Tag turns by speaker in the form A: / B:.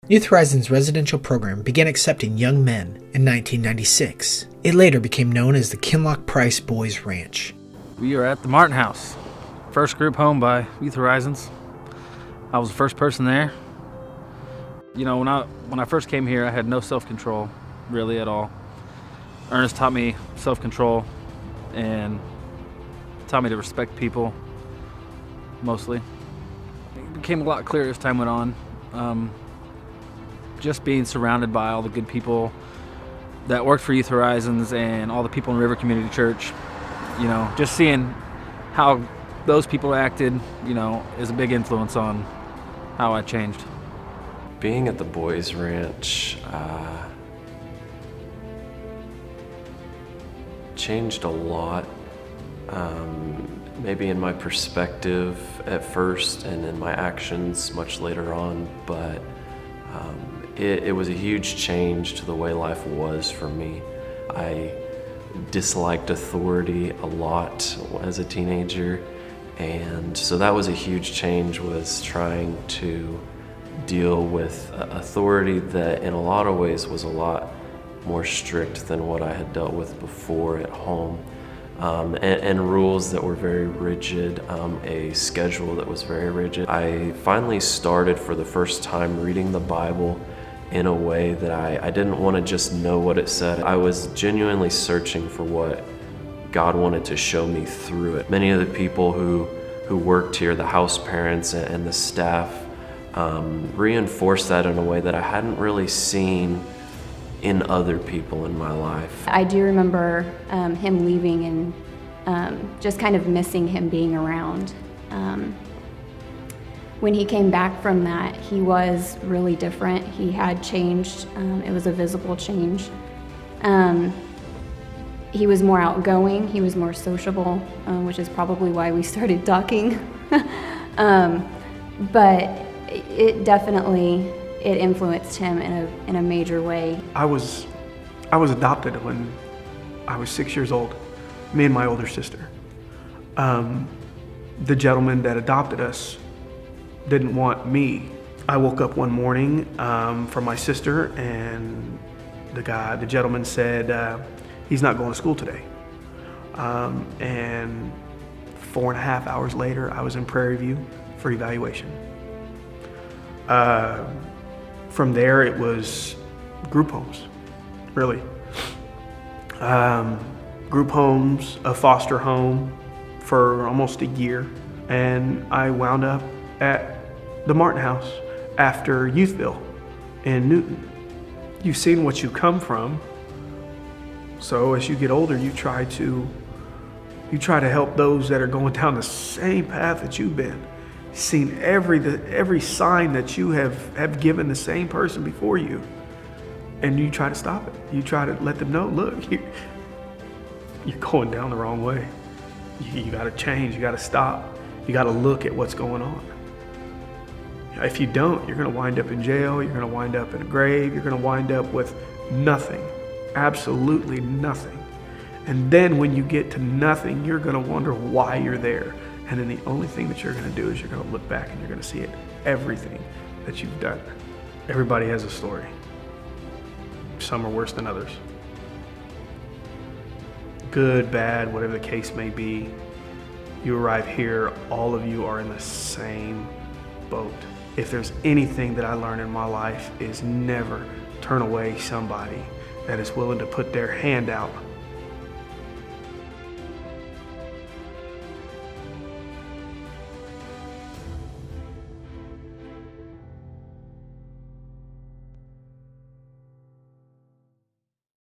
A: Youth Horizon's residential program began accepting young men in 1996. It later became known as the Kinloch Price Boys Ranch.
B: We are at the Martin House, first group home by Youth Horizons. I was the first person there. You know, when I first came here, I had no self-control, really, at all. Ernest taught me self-control and taught me to respect people, mostly. It became a lot clearer as time went on. Just being surrounded by all the good people that worked for Youth Horizons and all the people in River Community Church, you know, just seeing how those people acted, you know, is a big influence on how I changed.
C: Being at the Boys Ranch changed a lot, maybe in my perspective at first and in my actions much later on, but it was a huge change to the way life was for me. I disliked authority a lot as a teenager, and so that was a huge change, was trying to deal with authority that in a lot of ways was a lot more strict than what I had dealt with before at home, and rules that were very rigid, a schedule that was very rigid. I finally started for the first time reading the Bible in a way that I didn't want to just know what it said. I was genuinely searching for what God wanted to show me through it. Many of the people who worked here, the house parents and the staff, reinforced that in a way that I hadn't really seen in other people in my life.
D: I do remember him leaving and just kind of missing him being around. When he came back from that, he was really different. He had changed. It was a visible change. He was more outgoing. He was more sociable, which is probably why we started talking. But it definitely influenced him in a major way.
E: I was adopted when I was 6 years old, me and my older sister. The gentleman that adopted us didn't want me. I woke up one morning from my sister, and the gentleman said, he's not going to school today. And 4.5 hours later, I was in Prairie View for evaluation. From there, it was group homes, really. Group homes, a foster home for almost a year. And I wound up at the Martin House after Youthville in Newton. You've seen what you come from, so as you get older, you try to help those that are going down the same path that you've been. Seen every sign that you have given the same person before you, and you try to stop it. You try to let them know, look, you're going down the wrong way. You got to change. You got to stop. You got to look at what's going on. If you don't, you're going to wind up in jail. You're going to wind up in a grave. You're going to wind up with nothing, absolutely nothing. And then when you get to nothing, you're going to wonder why you're there. And then the only thing that you're going to do is you're going to look back and you're going to see it, everything that you've done. Everybody has a story. Some are worse than others. Good, bad, whatever the case may be, you arrive here, all of you are in the same boat. If there's anything that I learned in my life, is never turn away somebody that is willing to put their hand out